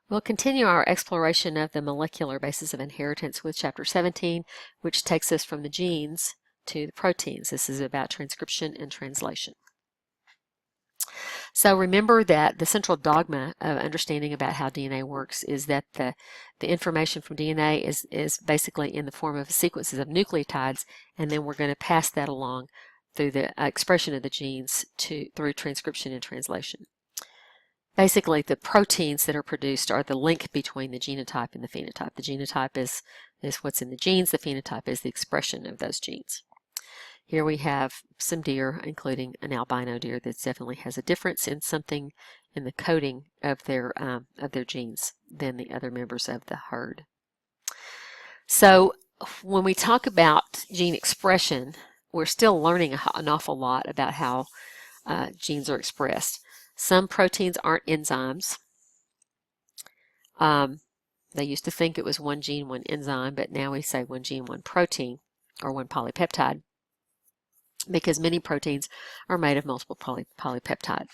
We'll continue our exploration of the molecular basis of inheritance with Chapter 17, which takes us from the genes to the proteins. This is about transcription and translation. So remember that the central dogma of understanding about how DNA works is that the information from DNA is basically in the form of sequences of nucleotides, and then we're going to pass that along through the expression of the genes through transcription and translation. Basically, the proteins that are produced are the link between the genotype and the phenotype. The genotype is what's in the genes. The phenotype is the expression of those genes. Here we have some deer, including an albino deer that definitely has a difference in something in the coding of their genes than the other members of the herd. So when we talk about gene expression, we're still learning an awful lot about how genes are expressed. Some proteins aren't enzymes. They used to think it was one gene, one enzyme, but now we say one gene, one protein, or one polypeptide, because many proteins are made of multiple polypeptide.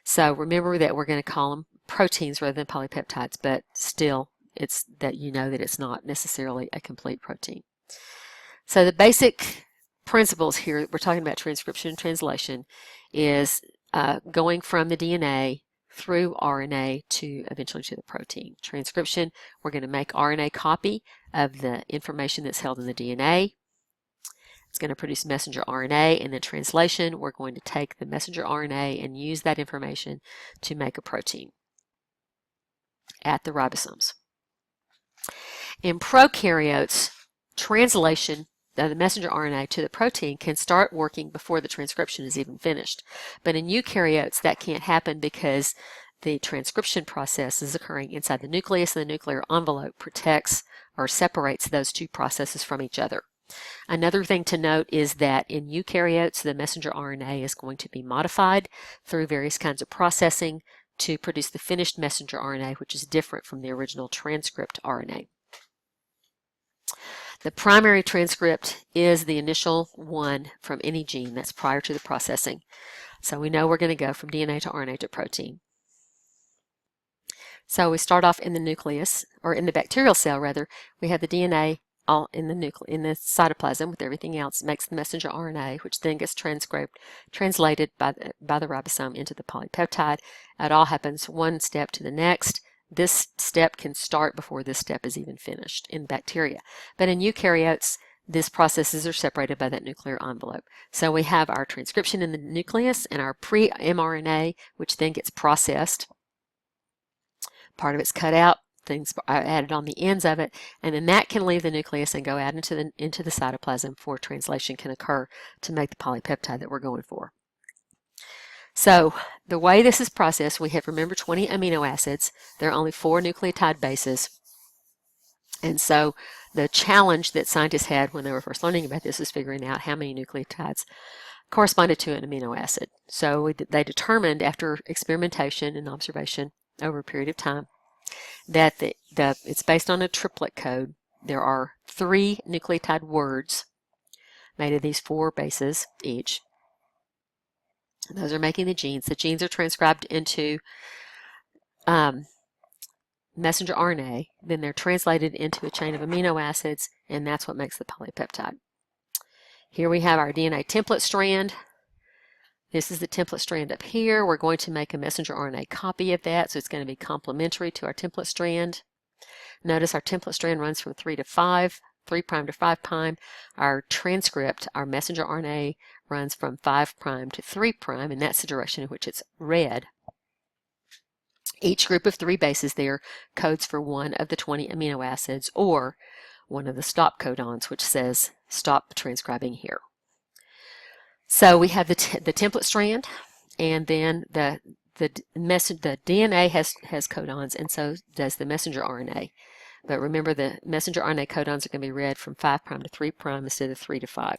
So remember that we're going to call them proteins rather than polypeptides, but still it's that you know that it's not necessarily a complete protein. So the basic principles here, we're talking about transcription and translation, is going from the DNA through RNA to eventually to the protein. Transcription, we're going to make RNA copy of the information that's held in the DNA. It's going to produce messenger RNA, and then translation, we're going to take the messenger RNA and use that information to make a protein at the ribosomes. In prokaryotes, translation the messenger RNA to the protein can start working before the transcription is even finished. But in eukaryotes, that can't happen because the transcription process is occurring inside the nucleus, and the nuclear envelope protects or separates those two processes from each other. Another thing to note is that in eukaryotes, the messenger RNA is going to be modified through various kinds of processing to produce the finished messenger RNA, which is different from the original transcript RNA. The primary transcript is the initial one from any gene that's prior to the processing. So we know we're going to go from DNA to RNA to protein. So we start off in the nucleus, or in the bacterial cell rather. We have the DNA all in the cytoplasm with everything else, makes the messenger RNA, which then gets translated by the ribosome into the polypeptide. It all happens one step to the next. This step can start before this step is even finished in bacteria. But in eukaryotes, these processes are separated by that nuclear envelope. So we have our transcription in the nucleus and our pre-mRNA, which then gets processed. Part of it's cut out, things are added on the ends of it, and then that can leave the nucleus and go out into the cytoplasm before translation can occur to make the polypeptide that we're going for. So the way this is processed, we have, remember, 20 amino acids. There are only 4 nucleotide bases. And so the challenge that scientists had when they were first learning about this is figuring out how many nucleotides corresponded to an amino acid. So they determined, after experimentation and observation over a period of time, that it's based on a triplet code. There are 3 nucleotide words made of these 4 bases each. Those are making the genes. The genes are transcribed into messenger RNA. Then they're translated into a chain of amino acids, and that's what makes the polypeptide. Here we have our DNA template strand. This is the template strand up here. We're going to make a messenger RNA copy of that, so it's going to be complementary to our template strand. Notice our template strand runs from 3 to 5. 3' to 5'. Our transcript, our messenger RNA, runs from 5' to 3', and that's the direction in which it's read. Each group of 3 bases there codes for one of the 20 amino acids or one of the stop codons, which says stop transcribing here. So we have the template strand, and then the DNA has codons, and so does the messenger RNA. But remember, the messenger RNA codons are going to be read from 5' to 3' instead of 3 to 5.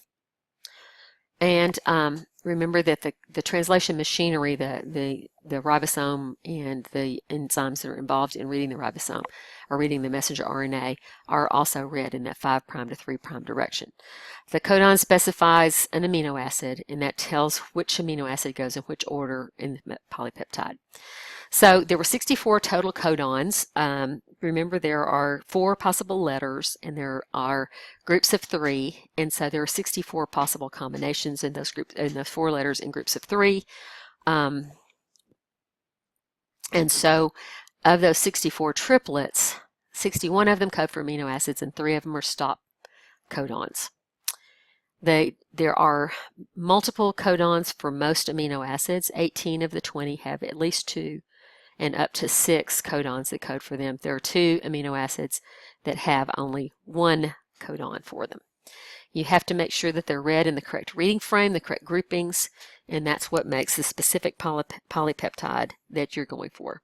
And remember that the translation machinery, the ribosome and the enzymes that are involved in reading the ribosome or reading the messenger RNA are also read in that 5' to 3' direction. The codon specifies an amino acid, and that tells which amino acid goes in which order in the polypeptide. So there were 64 total codons. Remember, there are 4 possible letters, and there are groups of 3, and so there are 64 possible combinations in those groups, in the 4 letters in groups of 3. And so, of those 64 triplets, 61 of them code for amino acids, and 3 of them are stop codons. There are multiple codons for most amino acids. 18 of the 20 have at least 2, and up to 6 codons that code for them. There are 2 amino acids that have only 1 codon for them. You have to make sure that they're read in the correct reading frame, the correct groupings, and that's what makes the specific polypeptide that you're going for.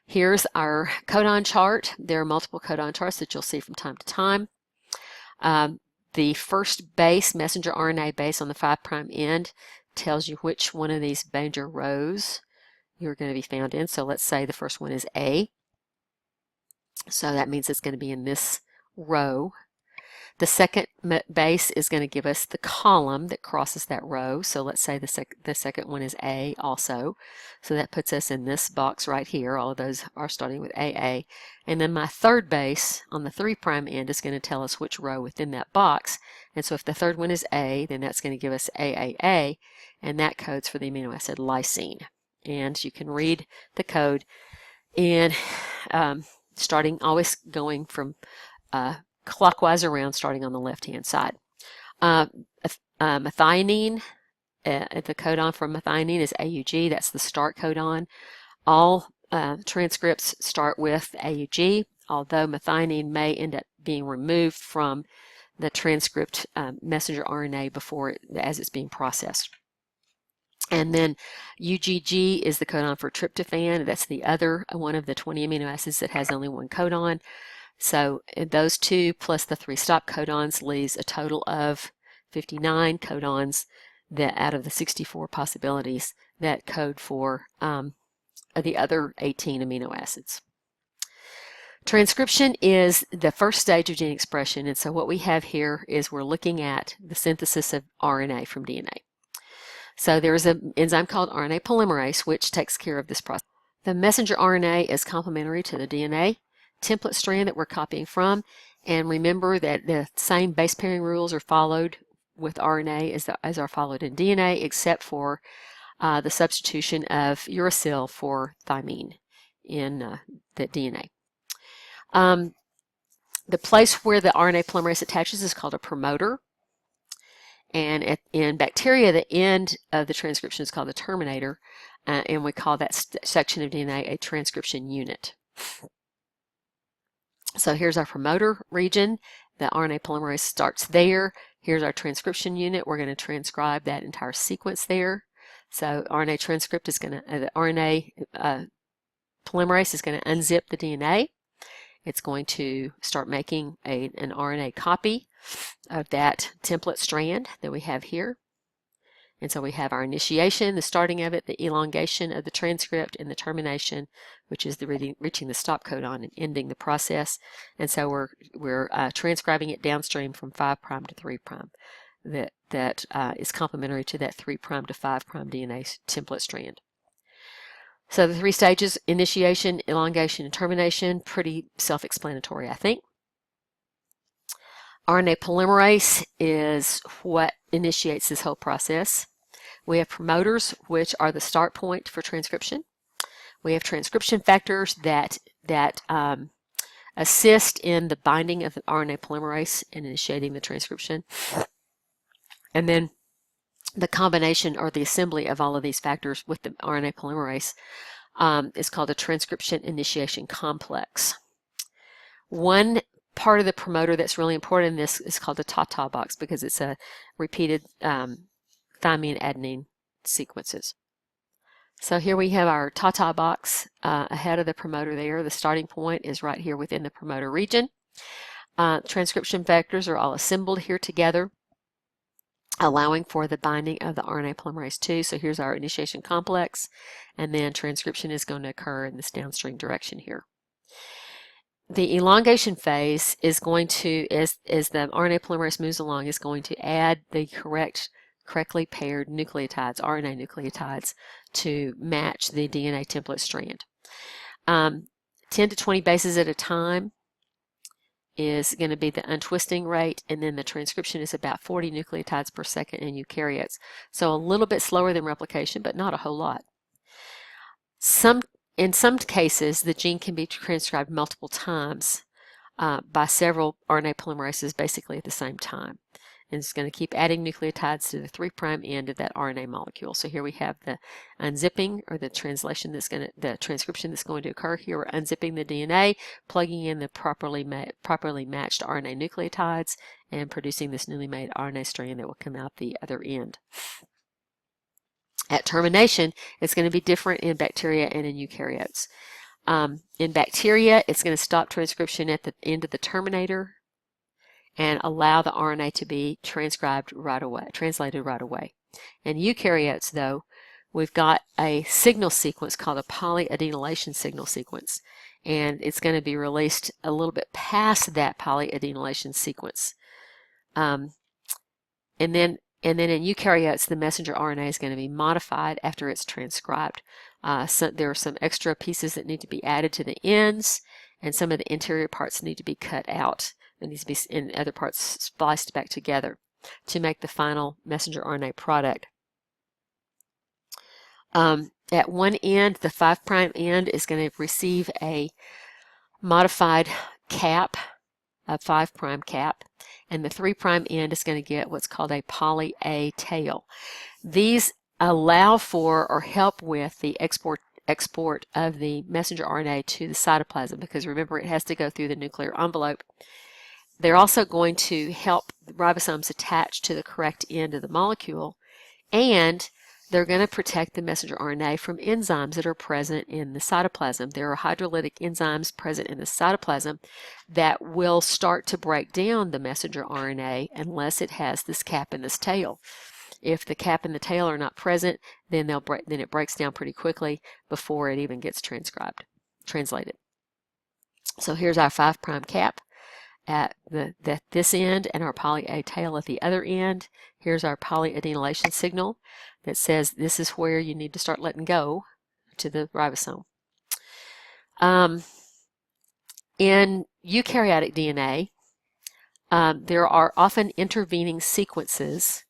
Here's our codon chart. There are multiple codon charts that you'll see from time to time. The first base, messenger RNA base on the 5' end, tells you which one of these major rows you're going to be found in. So let's say the first one is A. So that means it's going to be in this row. The second base is going to give us the column that crosses that row. So let's say the second one is A also. So that puts us in this box right here. All of those are starting with AA. And then my third base on the 3' end is going to tell us which row within that box. And so if the third one is A, then that's going to give us AAA, and that codes for the amino acid lysine. And you can read the code in starting, always going from clockwise around, starting on the left-hand side. Methionine, the codon for methionine is AUG. That's the start codon. All transcripts start with AUG, although methionine may end up being removed from the transcript messenger RNA before as it's being processed. And then UGG is the codon for tryptophan. That's the other one of the 20 amino acids that has only 1 codon. So those 2 plus the 3 stop codons leaves a total of 59 codons that out of the 64 possibilities that code for the other 18 amino acids. Transcription is the first stage of gene expression, and so what we have here is we're looking at the synthesis of RNA from DNA. So there is an enzyme called RNA polymerase which takes care of this process. The messenger RNA is complementary to the DNA template strand that we're copying from, and remember that the same base pairing rules are followed with RNA as are followed in DNA, except for the substitution of uracil for thymine in the DNA. The place where the RNA polymerase attaches is called a promoter, and in bacteria the end of the transcription is called the terminator, and we call that section of DNA a transcription unit. So here's our promoter region. The RNA polymerase starts there. Here's our transcription unit. We're going to transcribe that entire sequence there. So RNA transcript is going to, the RNA polymerase is going to unzip the DNA. It's going to start making an RNA copy of that template strand that we have here. And so we have our initiation, the starting of it, the elongation of the transcript, and the termination, which is the reaching the stop codon and ending the process. And so we're transcribing it downstream from 5' to 3'. That is complementary to that 3' to 5' DNA template strand. So the 3 stages: initiation, elongation, and termination. Pretty self-explanatory, I think. RNA polymerase is what initiates this whole process. We have promoters, which are the start point for transcription. We have transcription factors that assist in the binding of the RNA polymerase and initiating the transcription. And then the combination or the assembly of all of these factors with the RNA polymerase is called a transcription initiation complex. One part of the promoter that's really important in this is called the TATA box, because it's a repeated thymine adenine sequences. So here we have our TATA box ahead of the promoter there. The starting point is right here within the promoter region. Transcription factors are all assembled here together, allowing for the binding of the RNA polymerase 2. So here's our initiation complex, and then transcription is going to occur in this downstream direction here. The elongation phase is going to, as the RNA polymerase moves along, is going to add the correct correctly paired nucleotides, RNA nucleotides, to match the DNA template strand. 10 to 20 bases at a time is going to be the untwisting rate, and then the transcription is about 40 nucleotides per second in eukaryotes. So a little bit slower than replication, but not a whole lot. In some cases, the gene can be transcribed multiple times by several RNA polymerases basically at the same time. And it's going to keep adding nucleotides to the 3' end of that RNA molecule. So here we have the unzipping, or the translation that's going to, the transcription that's going to occur. Here we're unzipping the DNA, plugging in the properly matched RNA nucleotides, and producing this newly made RNA strand that will come out the other end. At termination, it's going to be different in bacteria and in eukaryotes. In bacteria, it's going to stop transcription at the end of the terminator and allow the RNA to be transcribed right away, translated right away. In eukaryotes, though, we've got a signal sequence called a polyadenylation signal sequence, and it's going to be released a little bit past that polyadenylation sequence. And then in eukaryotes, the messenger RNA is going to be modified after it's transcribed. So there are some extra pieces that need to be added to the ends, and some of the interior parts need to be cut out. It needs to be in other parts spliced back together to make the final messenger RNA product. At one end, the 5' end is going to receive a modified cap, a 5' cap, and the 3' end is going to get what's called a poly-A tail. These allow for or help with the export of the messenger RNA to the cytoplasm, because remember, it has to go through the nuclear envelope. They're also going to help ribosomes attach to the correct end of the molecule, and they're going to protect the messenger RNA from enzymes that are present in the cytoplasm. There are hydrolytic enzymes present in the cytoplasm that will start to break down the messenger RNA unless it has this cap and this tail. If the cap and the tail are not present, then it breaks down pretty quickly before it even gets translated. So here's our 5' cap at this end, and our poly-A tail at the other end. Here's our polyadenylation signal that says this is where you need to start letting go to the ribosome. In eukaryotic DNA, there are often intervening sequences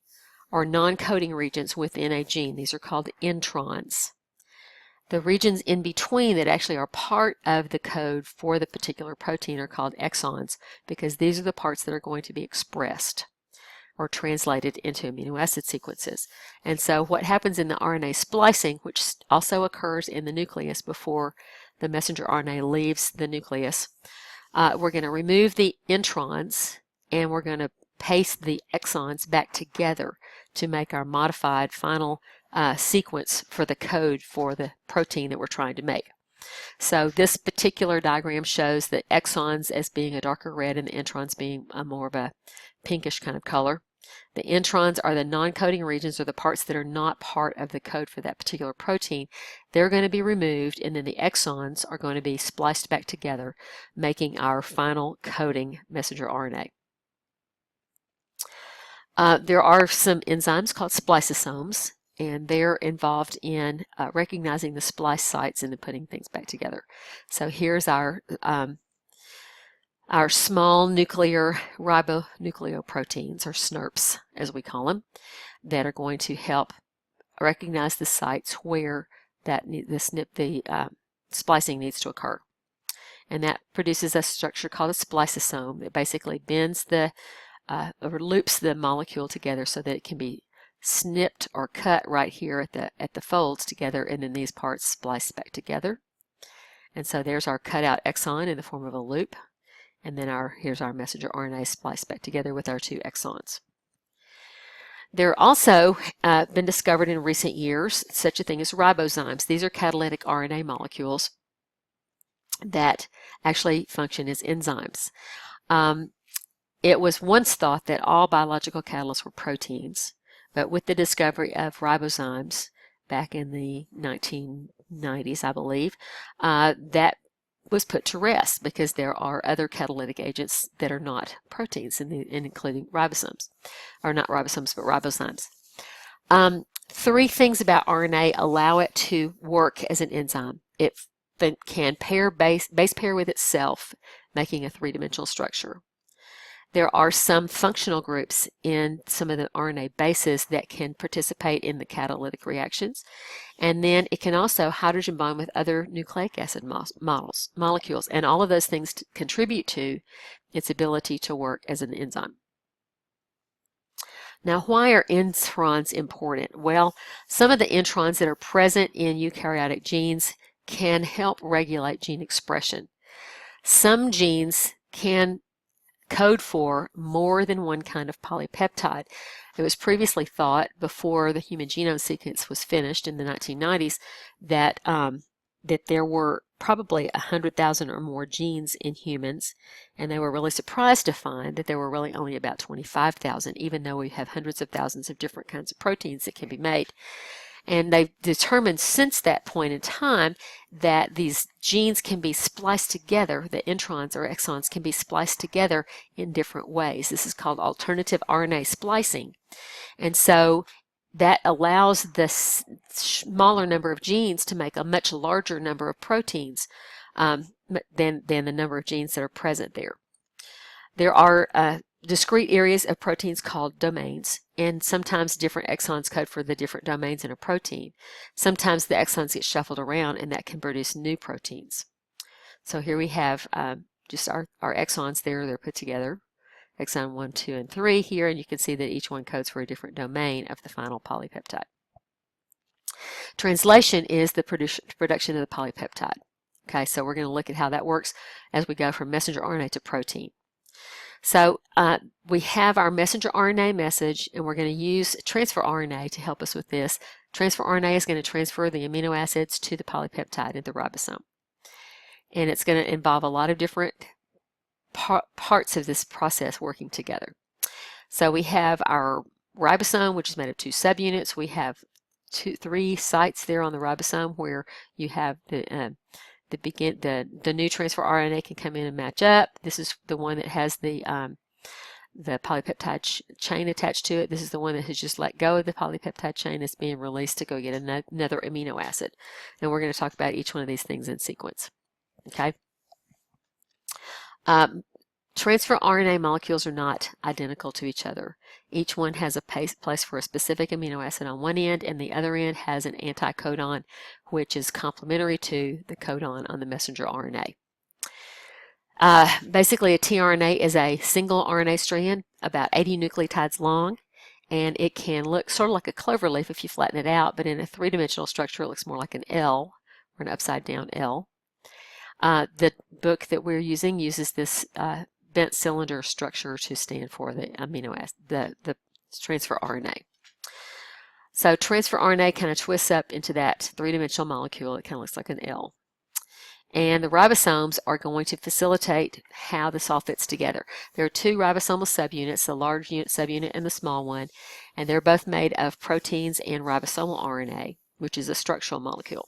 or non-coding regions within a gene. These are called introns. The regions in between that actually are part of the code for the particular protein are called exons, because these are the parts that are going to be expressed or translated into amino acid sequences. And so what happens in the RNA splicing, which also occurs in the nucleus before the messenger RNA leaves the nucleus, we're going to remove the introns and we're going to paste the exons back together to make our modified final sequence for the code for the protein that we're trying to make. So this particular diagram shows the exons as being a darker red and the introns being more of a pinkish kind of color. The introns are the non-coding regions, or the parts that are not part of the code for that particular protein. They're going to be removed, and then the exons are going to be spliced back together, making our final coding messenger RNA. There are some enzymes called spliceosomes, and they're involved in recognizing the splice sites and then putting things back together. So here's our small nuclear ribonucleoproteins, or SNRPs as we call them, that are going to help recognize the sites where the splicing needs to occur. And that produces a structure called a spliceosome that basically bends or loops the molecule together so that it can be snipped or cut right here at the folds together, and then these parts spliced back together. And so there's our cutout exon in the form of a loop, and then here's our messenger RNA spliced back together with our two exons. There are also been discovered in recent years such a thing as ribozymes. These are catalytic RNA molecules that actually function as enzymes. It was once thought that all biological catalysts were proteins, but with the discovery of ribozymes back in the 1990s, I believe, that was put to rest, because there are other catalytic agents that are not proteins, including ribosomes, or not ribosomes, but ribozymes. Three things about RNA allow it to work as an enzyme. It can base pair with itself, making a three-dimensional structure. There are some functional groups in some of the RNA bases that can participate in the catalytic reactions. And then it can also hydrogen bond with other nucleic acid molecules. And all of those things contribute to its ability to work as an enzyme. Now, why are introns important? Well, some of the introns that are present in eukaryotic genes can help regulate gene expression. Some genes can code for more than one kind of polypeptide. It was previously thought, before the human genome sequence was finished in the 1990s, that that there were probably 100,000 or more genes in humans, and they were really surprised to find that there were really only about 25,000, even though we have hundreds of thousands of different kinds of proteins that can be made. And they've determined since that point in time that these genes can be spliced together, the introns or exons can be spliced together in different ways. This is called alternative RNA splicing. And so that allows the smaller number of genes to make a much larger number of proteins than the number of genes that are present there. There are discrete areas of proteins called domains, and sometimes different exons code for the different domains in a protein. Sometimes the exons get shuffled around, and that can produce new proteins. So here we have just our exons there. They're put together, exon 1, 2, and 3 here, and you can see that each one codes for a different domain of the final polypeptide. Translation is the production of the polypeptide. Okay, so we're going to look at how that works as we go from messenger RNA to protein. So we have our messenger RNA message, and we're going to use transfer RNA to help us with this. Transfer RNA is going to transfer the amino acids to the polypeptide in the ribosome. And it's going to involve a lot of different parts of this process working together. So we have our ribosome, which is made of two subunits. We have three sites there on the ribosome where you have the new transfer RNA can come in and match up. This is the one that has the polypeptide chain attached to it. This is the one that has just let go of the polypeptide chain. It's being released to go get another amino acid. And we're going to talk about each one of these things in sequence. Okay. Transfer RNA molecules are not identical to each other. Each one has a place for a specific amino acid on one end, and the other end has an anti-codon, which is complementary to the codon on the messenger RNA. Basically, a tRNA is a single RNA strand, about 80 nucleotides long, and it can look sort of like a clover leaf if you flatten it out, but in a three-dimensional structure, it looks more like an L, or an upside-down L. The book that we're using uses this bent cylinder structure to stand for the amino acid, the transfer RNA. So transfer RNA kind of twists up into that three-dimensional molecule. It kind of looks like an L. And the ribosomes are going to facilitate how this all fits together. There are two ribosomal subunits, the large subunit and the small one, and they're both made of proteins and ribosomal RNA, which is a structural molecule.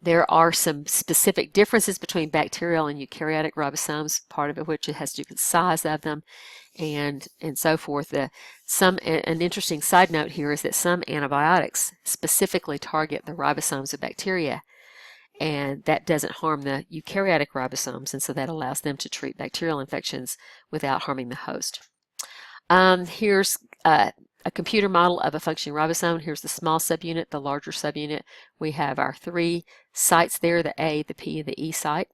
There are some specific differences between bacterial and eukaryotic ribosomes, part of it which has to do with the size of them and so forth. An interesting side note here is that some antibiotics specifically target the ribosomes of bacteria, and that doesn't harm the eukaryotic ribosomes, and so that allows them to treat bacterial infections without harming the host. Here's a computer model of a functioning ribosome. Here's the small subunit, the larger subunit. We have our three sites there, the A, the P, and the E site,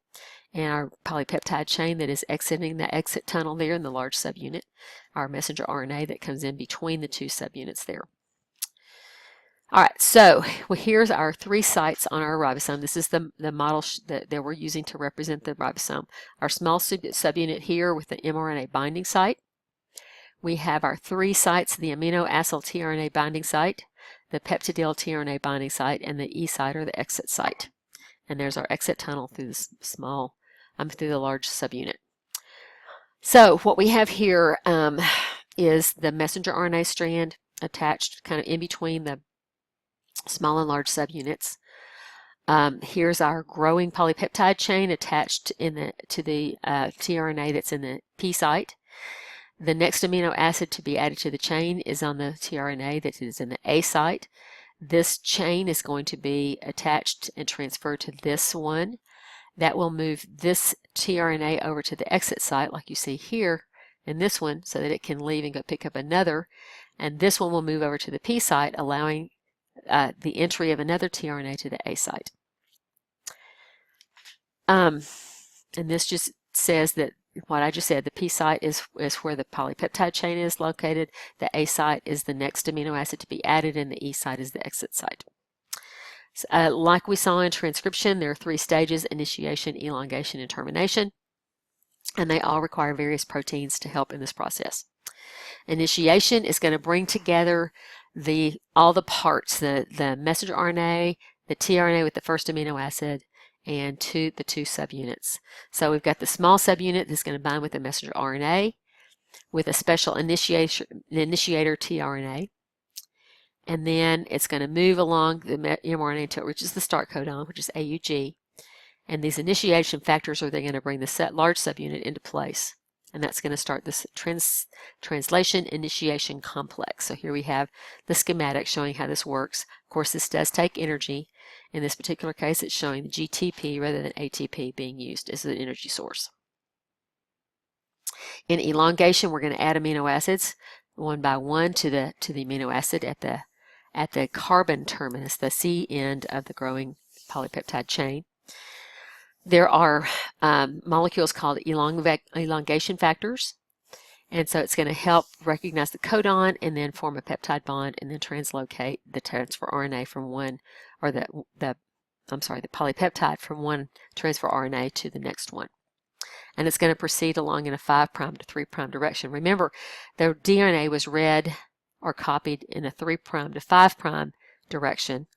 and our polypeptide chain that is exiting the exit tunnel there in the large subunit, our messenger RNA that comes in between the two subunits there. All right, so here's our three sites on our ribosome. This is the model that we're using to represent the ribosome. Our small subunit here with the mRNA binding site. We have our three sites, the amino acyl tRNA binding site, the peptidyl tRNA binding site, and the E site or the exit site. And there's our exit tunnel through this through the large subunit. So what we have here is the messenger RNA strand attached kind of in between the small and large subunits. Here's our growing polypeptide chain attached to the tRNA that's in the P site. The next amino acid to be added to the chain is on the tRNA that is in the A site. This chain is going to be attached and transferred to this one. That will move this tRNA over to the exit site, like you see here in this one, so that it can leave and go pick up another. And this one will move over to the P site, allowing the entry of another tRNA to the A site. And this just says that what I just said, the P site is where the polypeptide chain is located. The A site is the next amino acid to be added, and the E site is the exit site. Like we saw in transcription, there are 3 stages: initiation, elongation, and termination. And they all require various proteins to help in this process. Initiation is going to bring together all the parts, the messenger RNA, the tRNA with the first amino acid, and the 2 subunits. So we've got the small subunit that's going to bind with the messenger RNA with a special initiator tRNA. And then it's going to move along the mRNA until it reaches the start codon, which is AUG. And these initiation factors are going to bring the large subunit into place. And that's going to start this translation initiation complex. So here we have the schematic showing how this works. Of course, this does take energy. In this particular case, it's showing the GTP rather than ATP being used as an energy source. In elongation, we're going to add amino acids one by one to the amino acid at the carbon terminus, the C end of the growing polypeptide chain. There are molecules called elongation factors, and so it's going to help recognize the codon and then form a peptide bond and then translocate the transfer RNA from one, or the polypeptide from one transfer RNA to the next one. And it's going to proceed along in a 5' to 3' direction. Remember, the DNA was read or copied in a 3' to 5' direction,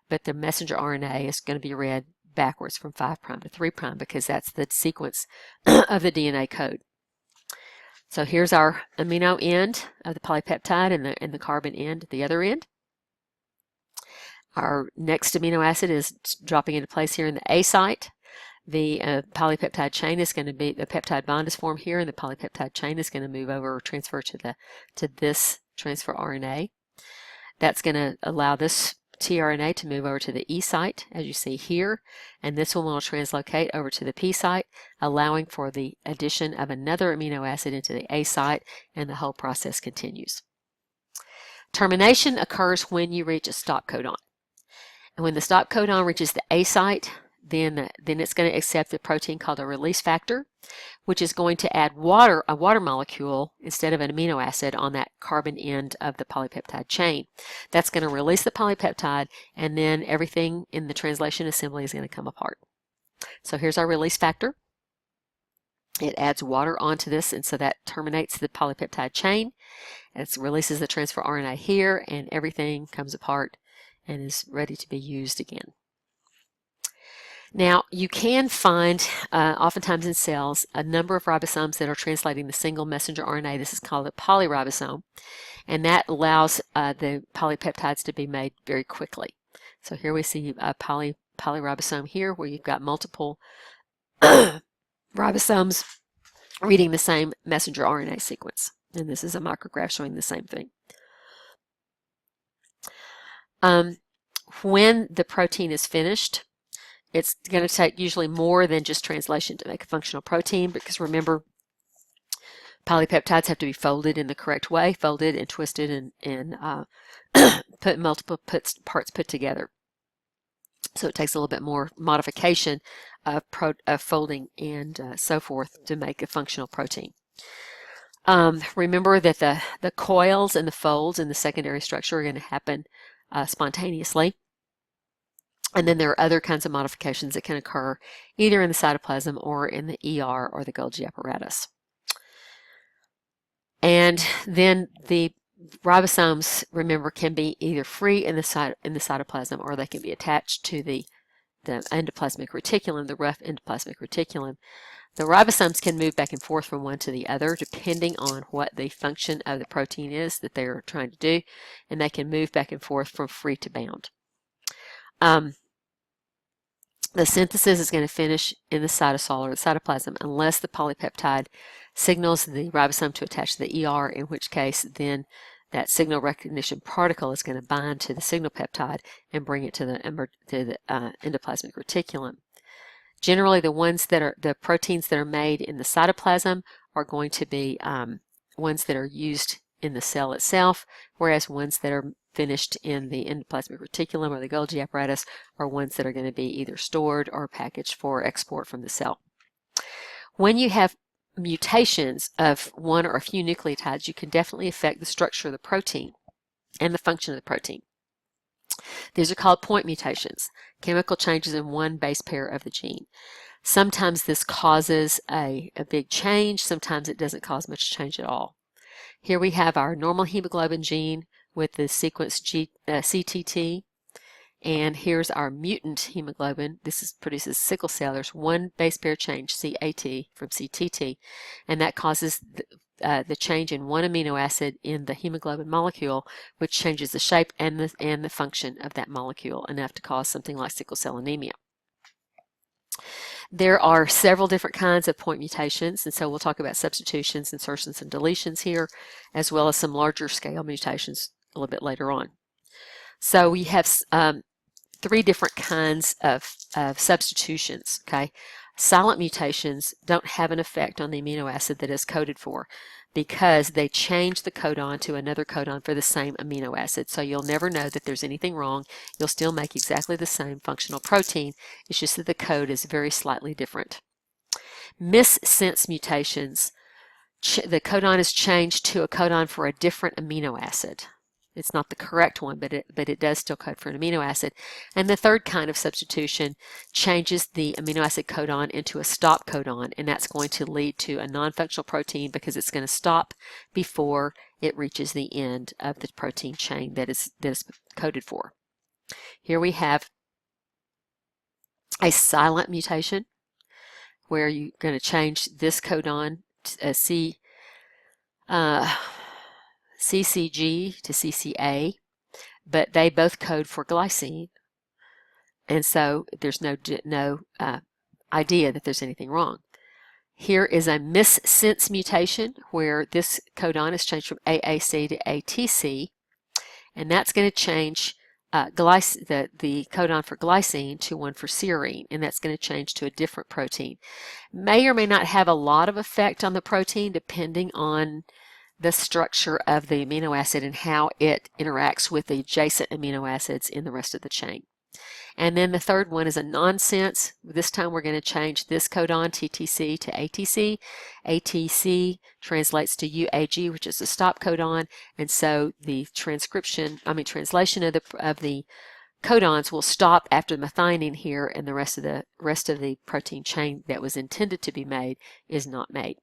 but the messenger RNA is going to be read backwards from 5' to 3' because that's the sequence of the DNA code. So here's our amino end of the polypeptide and the carbon end at the other end. Our next amino acid is dropping into place here in the A site. The polypeptide chain is going to be, the peptide bond is formed here, and the polypeptide chain is going to move over or transfer to this transfer RNA. That's going to allow this tRNA to move over to the E site, as you see here, and this one will translocate over to the P site, allowing for the addition of another amino acid into the A site, and the whole process continues. Termination occurs when you reach a stop codon. And when the stop codon reaches the A site, then it's going to accept a protein called a release factor, which is going to add a water molecule instead of an amino acid on that carbon end of the polypeptide chain. That's going to release the polypeptide, and then everything in the translation assembly is going to come apart. So here's our release factor. It adds water onto this, and so that terminates the polypeptide chain. It releases the transfer RNA here, and everything comes apart and is ready to be used again. Now, you can find, oftentimes in cells, a number of ribosomes that are translating the single messenger RNA. This is called a polyribosome, and that allows the polypeptides to be made very quickly. So here we see a polyribosome here, where you've got multiple ribosomes reading the same messenger RNA sequence. And this is a micrograph showing the same thing. When the protein is finished, it's going to take usually more than just translation to make a functional protein, because remember, polypeptides have to be folded in the correct way, folded and twisted and put multiple parts put together. So it takes a little bit more modification of folding and so forth to make a functional protein. Remember that the coils and the folds in the secondary structure are going to happen spontaneously. And then there are other kinds of modifications that can occur either in the cytoplasm or in the ER or the Golgi apparatus. And then the ribosomes, remember, can be either free in the cytoplasm, or they can be attached to the endoplasmic reticulum, the rough endoplasmic reticulum. The ribosomes can move back and forth from one to the other depending on what the function of the protein is that they're trying to do, and they can move back and forth from free to bound. The synthesis is going to finish in the cytosol or the cytoplasm unless the polypeptide signals the ribosome to attach to the ER, in which case then that signal recognition particle is going to bind to the signal peptide and bring it to the endoplasmic reticulum. Generally, the proteins that are made in the cytoplasm are going to be ones that are used in the cell itself, whereas ones that are finished in the endoplasmic reticulum or the Golgi apparatus are ones that are going to be either stored or packaged for export from the cell. When you have mutations of one or a few nucleotides, you can definitely affect the structure of the protein and the function of the protein. These are called point mutations, chemical changes in one base pair of the gene. Sometimes this causes a big change, sometimes it doesn't cause much change at all. Here we have our normal hemoglobin gene with the sequence CTT, and here's our mutant hemoglobin. This produces sickle cell. There's one base pair change, CAT, from CTT, and that causes the change in one amino acid in the hemoglobin molecule, which changes the shape and the function of that molecule enough to cause something like sickle cell anemia. There are several different kinds of point mutations, and so we'll talk about substitutions, insertions, and deletions here, as well as some larger scale mutations a little bit later on. So we have three different kinds of substitutions. Okay, silent mutations don't have an effect on the amino acid that is coded for because they change the codon to another codon for the same amino acid. So you'll never know that there's anything wrong. You'll still make exactly the same functional protein. It's just that the code is very slightly different. Missense mutations, the codon is changed to a codon for a different amino acid. It's not the correct one, but it does still code for an amino acid. And the third kind of substitution changes the amino acid codon into a stop codon, and that's going to lead to a non-functional protein because it's going to stop before it reaches the end of the protein chain that is coded for. Here we have a silent mutation where you're going to change this codon to CCG to CCA, but they both code for glycine, and so there's no idea that there's anything wrong. Here is a missense mutation where this codon is changed from AAC to ATC, and that's going to change the codon for glycine to one for serine, and that's going to change to a different protein. May or may not have a lot of effect on the protein depending on the structure of the amino acid and how it interacts with the adjacent amino acids in the rest of the chain. And then the third one is a nonsense. This time we're going to change this codon TTC to ATC. ATC translates to UAG, which is a stop codon, and so the translation of the codons will stop after methionine here, and the rest of the protein chain that was intended to be made is not made.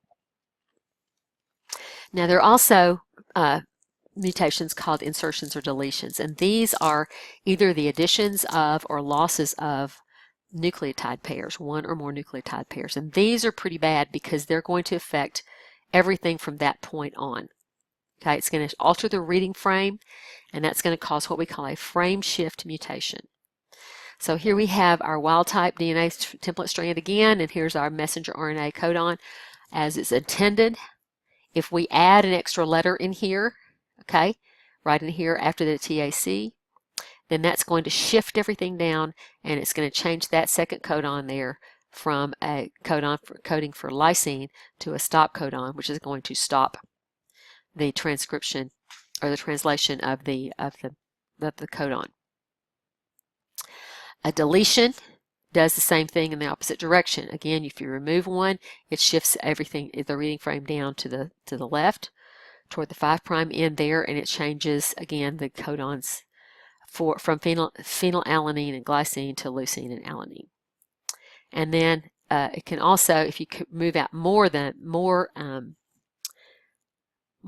Now there are also mutations called insertions or deletions, and these are either the additions of or losses of nucleotide pairs, one or more nucleotide pairs, and these are pretty bad because they're going to affect everything from that point on. Okay, it's going to alter the reading frame, and that's going to cause what we call a frame shift mutation. So here we have our wild type DNA template strand again, and here's our messenger RNA codon as it's intended. If we add an extra letter in here, okay, right in here after the TAC, then that's going to shift everything down, and it's going to change that second codon there from a codon coding for lysine to a stop codon, which is going to stop the transcription or the translation of the codon. A deletion does the same thing in the opposite direction. Again, if you remove one, it shifts everything, the reading frame down to the left toward the 5' end there, and it changes again the codons from phenylalanine and glycine to leucine and alanine. And then it can also, if you move out more than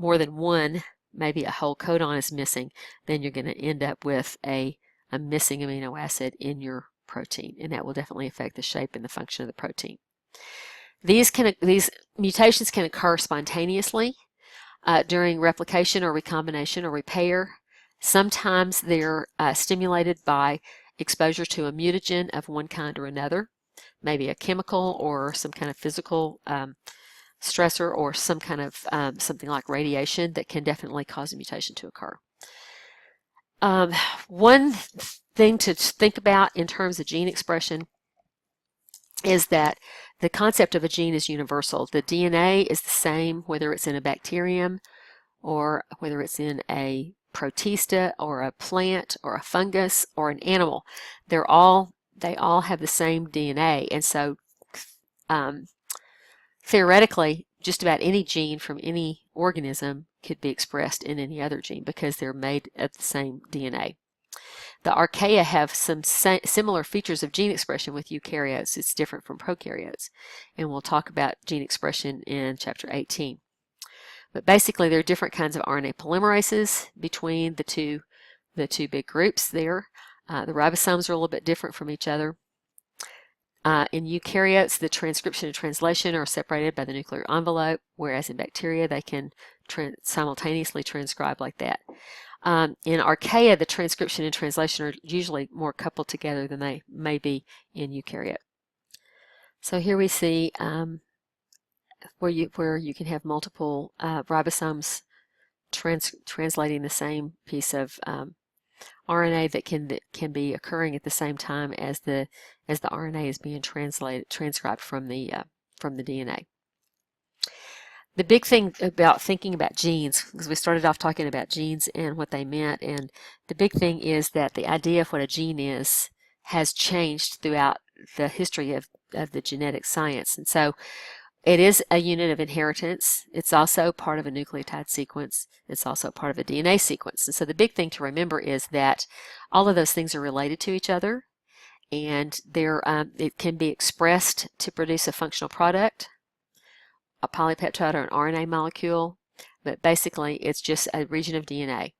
one, maybe a whole codon is missing, then you're going to end up with a missing amino acid in your protein, and that will definitely affect the shape and the function of the protein. These mutations can occur spontaneously during replication or recombination or repair. Sometimes they're stimulated by exposure to a mutagen of one kind or another, maybe a chemical or some kind of physical stressor or some kind of something like radiation that can definitely cause a mutation to occur. One thing to think about in terms of gene expression is that the concept of a gene is universal. The DNA is the same whether it's in a bacterium or whether it's in a protista or a plant or a fungus or an animal. They all have the same DNA, and so theoretically just about any gene from any organism could be expressed in any other gene because they're made of the same DNA. The archaea have some similar features of gene expression with eukaryotes. It's different from prokaryotes, and we'll talk about gene expression in chapter 18. But basically there are different kinds of RNA polymerases between the two big groups there. The ribosomes are a little bit different from each other. In eukaryotes, the transcription and translation are separated by the nuclear envelope, whereas in bacteria they can simultaneously transcribe like that. In archaea, the transcription and translation are usually more coupled together than they may be in eukaryote. So here we see where you can have multiple ribosomes translating the same piece of RNA that can be occurring at the same time as the RNA is being transcribed from the DNA. The big thing about thinking about genes, because we started off talking about genes and what they meant, and the big thing is that the idea of what a gene is has changed throughout the history of the genetic science. And so it is a unit of inheritance. It's also part of a nucleotide sequence. It's also part of a DNA sequence. And so the big thing to remember is that all of those things are related to each other, and it can be expressed to produce a functional product, a polypeptide or an RNA molecule, but basically it's just a region of DNA.